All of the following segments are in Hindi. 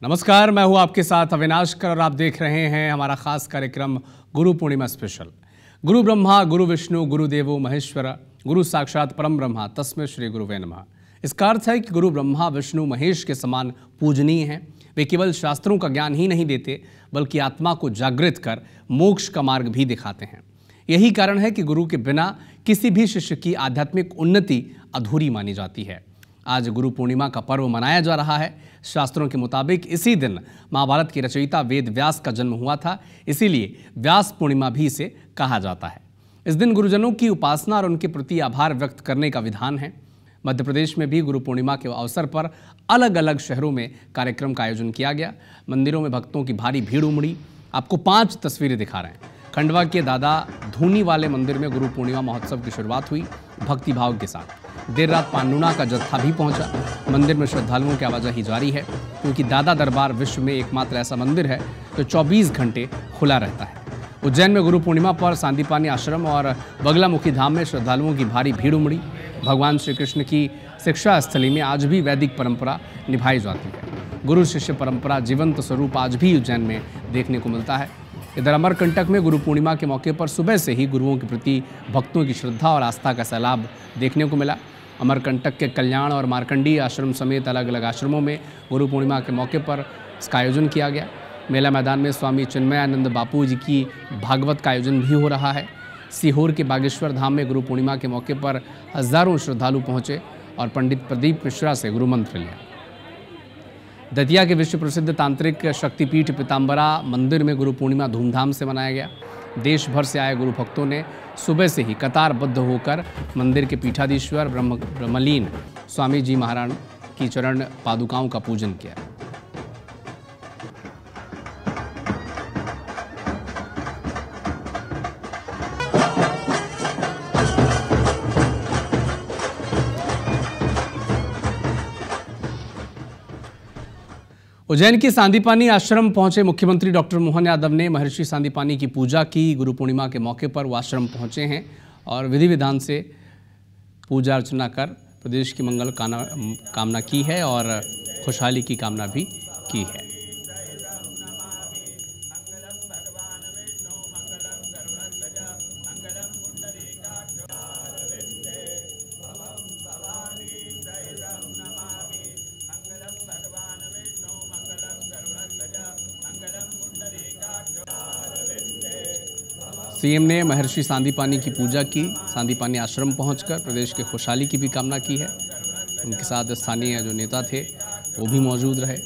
नमस्कार, मैं हूं आपके साथ अविनाश कर और आप देख रहे हैं हमारा खास कार्यक्रम गुरु पूर्णिमा स्पेशल। गुरु ब्रह्मा गुरु विष्णु गुरु देवो महेश्वर गुरु साक्षात परम ब्रह्मा तस्मै श्री गुरुवे नमः। इसका अर्थ है कि गुरु ब्रह्मा विष्णु महेश के समान पूजनीय हैं। वे केवल शास्त्रों का ज्ञान ही नहीं देते बल्कि आत्मा को जागृत कर मोक्ष का मार्ग भी दिखाते हैं। यही कारण है कि गुरु के बिना किसी भी शिष्य की आध्यात्मिक उन्नति अधूरी मानी जाती है। आज गुरु पूर्णिमा का पर्व मनाया जा रहा है। शास्त्रों के मुताबिक इसी दिन महाभारत की रचयिता वेद व्यास का जन्म हुआ था, इसीलिए व्यास पूर्णिमा भी इसे कहा जाता है। इस दिन गुरुजनों की उपासना और उनके प्रति आभार व्यक्त करने का विधान है। मध्य प्रदेश में भी गुरु पूर्णिमा के अवसर पर अलग अलग शहरों में कार्यक्रम का आयोजन किया गया। मंदिरों में भक्तों की भारी भीड़ उमड़ी। आपको 5 तस्वीरें दिखा रहे हैं। खंडवा के दादा धूनी वाले मंदिर में गुरु पूर्णिमा महोत्सव की शुरुआत हुई भक्ति भाव के साथ। देर रात पांडुना का जत्था भी पहुंचा। मंदिर में श्रद्धालुओं की आवाजाही जारी है, क्योंकि दादा दरबार विश्व में एकमात्र ऐसा मंदिर है जो 24 घंटे खुला रहता है। उज्जैन में गुरु पूर्णिमा पर सांदीपानी आश्रम और बगलामुखी धाम में श्रद्धालुओं की भारी भीड़ उमड़ी। भगवान श्री कृष्ण की शिक्षा स्थली में आज भी वैदिक परंपरा निभाई जाती है। गुरु शिष्य परंपरा जीवंत स्वरूप आज भी उज्जैन में देखने को मिलता है। इधर अमरकंटक में गुरु पूर्णिमा के मौके पर सुबह से ही गुरुओं के प्रति भक्तों की श्रद्धा और आस्था का सैलाब देखने को मिला। अमरकंटक के कल्याण और मार्कंडी आश्रम समेत अलग अलग आश्रमों में गुरु पूर्णिमा के मौके पर इसका आयोजन किया गया। मेला मैदान में स्वामी चिन्मयानंद बापू जी की भागवत का आयोजन भी हो रहा है। सीहोर के बागेश्वर धाम में गुरु पूर्णिमा के मौके पर हजारों श्रद्धालु पहुंचे और पंडित प्रदीप मिश्रा से गुरु मंत्र लिया। दतिया के विश्व प्रसिद्ध तांत्रिक शक्तिपीठ पीताम्बरा मंदिर में गुरु पूर्णिमा धूमधाम से मनाया गया। देश भर से आए गुरु भक्तों ने सुबह से ही कतारबद्ध होकर मंदिर के पीठाधीश्वर ब्रह्मलीन स्वामी जी महाराज की चरण पादुकाओं का पूजन किया। उज्जैन की सांदीपानी आश्रम पहुंचे मुख्यमंत्री डॉक्टर मोहन यादव ने महर्षि सांदीपानी की पूजा की। गुरु पूर्णिमा के मौके पर वो आश्रम पहुंचे हैं और विधि विधान से पूजा अर्चना कर प्रदेश की मंगल कामना की है और खुशहाली की कामना भी की है। सीएम ने महर्षि सांदीपानी की पूजा की। सांदीपानी आश्रम पहुंचकर प्रदेश के खुशहाली की भी कामना की है। उनके साथ स्थानीय जो नेता थे वो भी मौजूद रहे।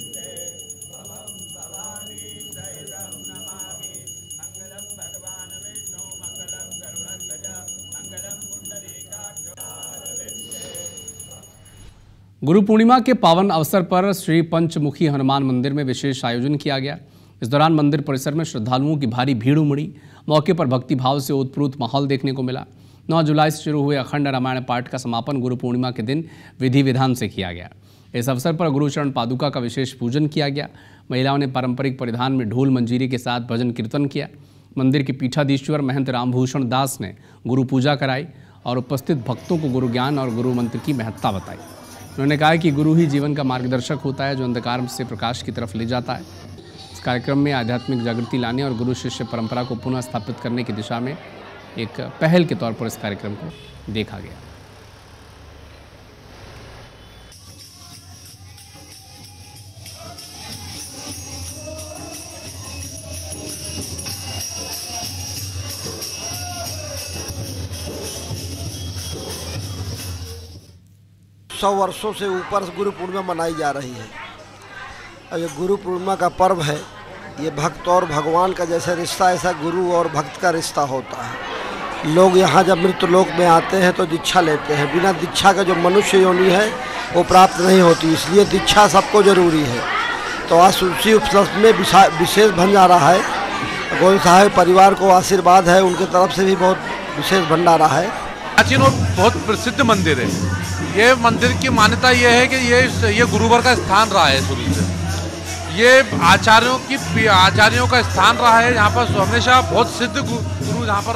गुरु पूर्णिमा के पावन अवसर पर श्री पंचमुखी हनुमान मंदिर में विशेष आयोजन किया गया। इस दौरान मंदिर परिसर में श्रद्धालुओं की भारी भीड़ उमड़ी। मौके पर भक्ति भाव से ओतप्रोत माहौल देखने को मिला। 9 जुलाई से शुरू हुए अखंड रामायण पाठ का समापन गुरु पूर्णिमा के दिन विधि विधान से किया गया। इस अवसर पर गुरुचरण पादुका का विशेष पूजन किया गया। महिलाओं ने पारंपरिक परिधान में ढोल मंजीरे के साथ भजन कीर्तन किया। मंदिर के पीठाधीश्वर महंत रामभूषण दास ने गुरु पूजा कराई और उपस्थित भक्तों को गुरु ज्ञान और गुरु मंत्र की महत्ता बताई। उन्होंने कहा कि गुरु ही जीवन का मार्गदर्शक होता है, जो अंधकार से प्रकाश की तरफ ले जाता है। इस कार्यक्रम में आध्यात्मिक जागृति लाने और गुरु शिष्य परंपरा को पुनः स्थापित करने की दिशा में एक पहल के तौर पर इस कार्यक्रम को देखा गया। सौ वर्षों से ऊपर गुरु पूर्णिमा मनाई जा रही है। अब ये गुरु पूर्णिमा का पर्व है। ये भक्त और भगवान का जैसा रिश्ता, ऐसा गुरु और भक्त का रिश्ता होता है। लोग यहाँ जब मृत्यु लोक में आते हैं तो दीक्षा लेते हैं। बिना दीक्षा का जो मनुष्य योनि है वो प्राप्त नहीं होती, इसलिए दीक्षा सबको जरूरी है। तो आज उसी उपलक्ष्य में विशेष भंडारा है। गोविंद साहब परिवार को आशीर्वाद है, उनके तरफ से भी बहुत विशेष भंडारा है। प्राचीन और बहुत प्रसिद्ध मंदिर है। ये मंदिर की मान्यता ये है कि ये गुरुवर का स्थान रहा है शुरू से। ये आचार्यों का स्थान रहा है। यहाँ पर हमेशा बहुत सिद्ध गुरु यहाँ पर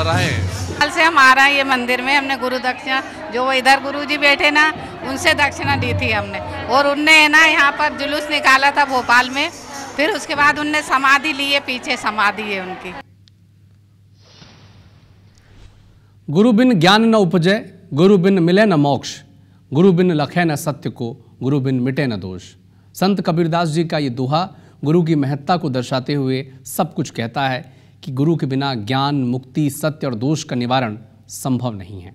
रहे हैं। साल से हम आ रहे हैं ये मंदिर में। हमने गुरु दक्षिणा, जो वो इधर गुरुजी बैठे ना, उनसे दक्षिणा ली थी हमने, और उनने ना यहाँ पर जुलूस निकाला था भोपाल में। फिर उसके बाद उनने समाधि ली है, पीछे समाधि है उनकी। गुरु बिन ज्ञान न उपजै, गुरु बिन मिले न मोक्ष, गुरु बिन लखे न सत्य को, गुरु बिन मिटे न दोष। संत कबीरदास जी का ये दोहा गुरु की महत्ता को दर्शाते हुए सब कुछ कहता है कि गुरु के बिना ज्ञान, मुक्ति, सत्य और दोष का निवारण संभव नहीं है।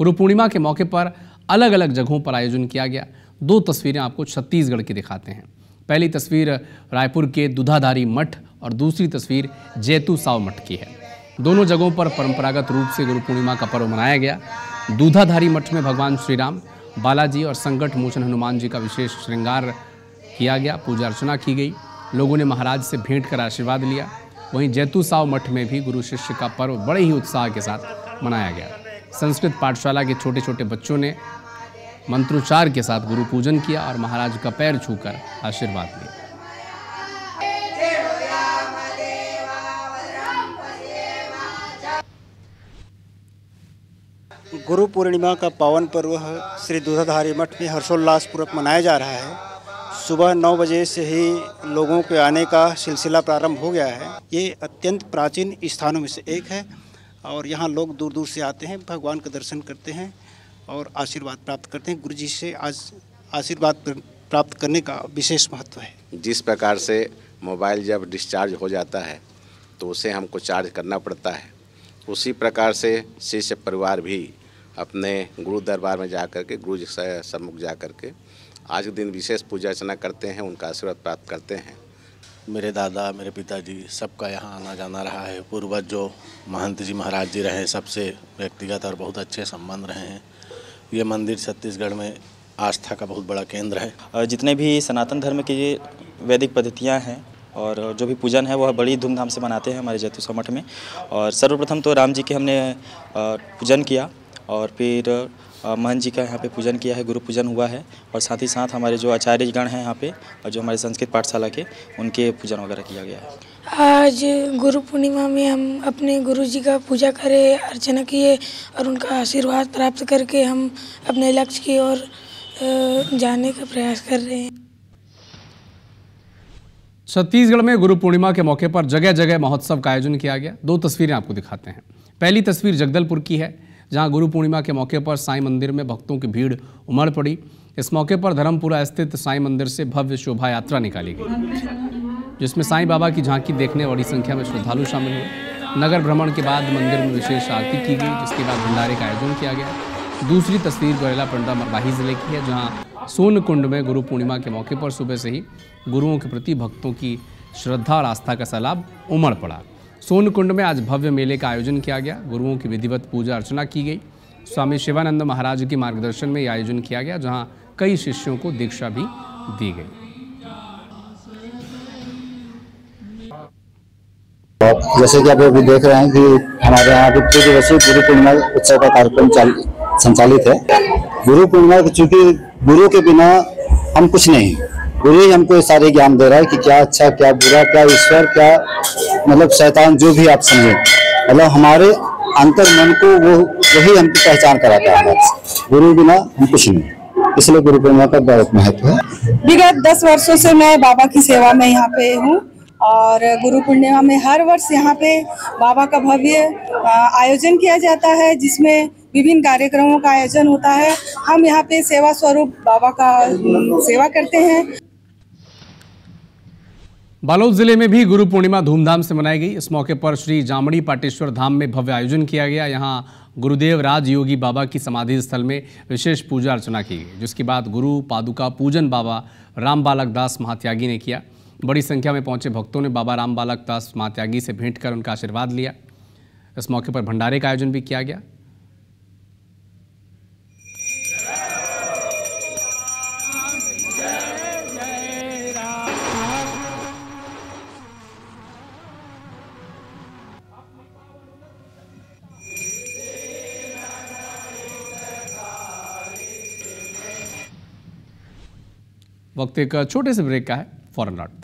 गुरु पूर्णिमा के मौके पर अलग अलग जगहों पर आयोजन किया गया। 2 तस्वीरें आपको छत्तीसगढ़ की दिखाते हैं। पहली तस्वीर रायपुर के दूधाधारी मठ और दूसरी तस्वीर जैतू साव मठ की है। दोनों जगहों पर परंपरागत रूप से गुरु पूर्णिमा का पर्व मनाया गया। दूधाधारी मठ में भगवान श्री राम, बालाजी और संकट मोचन हनुमान जी का विशेष श्रृंगार किया गया, पूजा अर्चना की गई। लोगों ने महाराज से भेंट कर आशीर्वाद लिया। वहीं जैतू साव मठ में भी गुरु शिष्य का पर्व बड़े ही उत्साह के साथ मनाया गया। संस्कृत पाठशाला के छोटे छोटे बच्चों ने मंत्रोच्चार के साथ गुरु पूजन किया और महाराज का पैर छूकर आशीर्वाद लिया। गुरु पूर्णिमा का पावन पर्व श्री दूधाधारी मठ में हर्षोल्लासपूर्वक मनाया जा रहा है। सुबह 9 बजे से ही लोगों के आने का सिलसिला प्रारंभ हो गया है। ये अत्यंत प्राचीन स्थानों में से एक है और यहाँ लोग दूर दूर से आते हैं, भगवान का दर्शन करते हैं और आशीर्वाद प्राप्त करते हैं। गुरु जी से आज आशीर्वाद प्राप्त करने का विशेष महत्व है। जिस प्रकार से मोबाइल जब डिस्चार्ज हो जाता है तो उसे हमको चार्ज करना पड़ता है, उसी प्रकार से शिष्य परिवार भी अपने गुरु दरबार में जा कर के, गुरु जी से सम्मुख जा कर के आज के दिन विशेष पूजा अर्चना करते हैं, उनका आशीर्वाद प्राप्त करते हैं। मेरे दादा, मेरे पिताजी, सबका यहाँ आना जाना रहा है। पूर्वज जो महंत जी महाराज जी रहे, सबसे व्यक्तिगत और बहुत अच्छे संबंध रहे हैं। ये मंदिर छत्तीसगढ़ में आस्था का बहुत बड़ा केंद्र है। और जितने भी सनातन धर्म की ये वैदिक पद्धतियाँ हैं और जो भी पूजन है वह बड़ी धूमधाम से मनाते हैं हमारे जैतू साव मठ में। और सर्वप्रथम तो राम जी के हमने पूजन किया और फिर महंत जी का यहाँ पे पूजन किया है, गुरु पूजन हुआ है। और साथ ही साथ हमारे जो आचार्यगण हैं यहाँ पे और जो हमारे संस्कृत पाठशाला के, उनके पूजन वगैरह किया गया है। आज गुरु पूर्णिमा में हम अपने गुरु जी का पूजा करे, अर्चना किए और उनका आशीर्वाद प्राप्त करके हम अपने लक्ष्य की ओर जाने का प्रयास कर रहे हैं। छत्तीसगढ़ में गुरु पूर्णिमा के मौके पर जगह जगह महोत्सव का आयोजन किया गया। 2 तस्वीरें आपको दिखाते हैं। पहली तस्वीर जगदलपुर की है, जहां गुरु पूर्णिमा के मौके पर साईं मंदिर में भक्तों की भीड़ उमड़ पड़ी। इस मौके पर धर्मपुरा स्थित साईं मंदिर से भव्य शोभा यात्रा निकाली गई, जिसमें साईं बाबा की झांकी देखने बड़ी संख्या में श्रद्धालु शामिल हुए। नगर भ्रमण के बाद मंदिर में विशेष आरती की गई, जिसके बाद भंडारे का आयोजन किया गया। दूसरी तस्वीर गुरेला पंडा मरवाही जिले की है, जहाँ सोनकुंड में गुरु पूर्णिमा के मौके पर सुबह से ही गुरुओं के प्रति भक्तों की श्रद्धा और आस्था का सैलाब उमड़ पड़ा। सोनकुंड में आज भव्य मेले का आयोजन किया गया। गुरुओं की विधिवत पूजा अर्चना की गई। स्वामी शिवानंद महाराज के मार्गदर्शन में यह आयोजन किया गया, जहां कई शिष्यों को दीक्षा भी दी गई। जैसे कि आप अभी देख रहे हैं कि हमारे यहाँ पे 2 दिवसीय गुरु पूर्णिमा उत्सव का कार्यक्रम संचालित है। गुरु पूर्णिमा चूंकि गुरु के बिना हम कुछ नहीं, गुरु ही हमको सारे ज्ञान दे रहा है कि क्या अच्छा, क्या बुरा, क्या ईश्वर, क्या मतलब शैतान, जो भी आप समझे, मतलब हमारे अंतर मन को वही हमको पहचान कराता है। गुरु बिना हम कुछ नहीं, इसलिए गुरु पूर्णिमा का बहुत महत्व है। विगत 10 वर्षों से मैं बाबा की सेवा में यहाँ पे हूँ और गुरु पूर्णिमा में हर वर्ष यहाँ पे बाबा का भव्य आयोजन किया जाता है, जिसमें विभिन्न कार्यक्रमों का आयोजन होता है। हम यहाँ पे सेवा स्वरूप बाबा का सेवा करते हैं। बालोद जिले में भी गुरु पूर्णिमा धूमधाम से मनाई गई। इस मौके पर श्री जामड़ी पाटेश्वर धाम में भव्य आयोजन किया गया। यहाँ गुरुदेव राज योगी बाबा की समाधि स्थल में विशेष पूजा अर्चना की गई, जिसके बाद गुरु पादुका पूजन बाबा राम बालक दास महात्यागी ने किया। बड़ी संख्या में पहुंचे भक्तों ने बाबा राम बालक दास महात्यागी से भेंट कर उनका आशीर्वाद लिया। इस मौके पर भंडारे का आयोजन भी किया गया। वक्त एक छोटे से ब्रेक का है, फौरन लौटते हैं।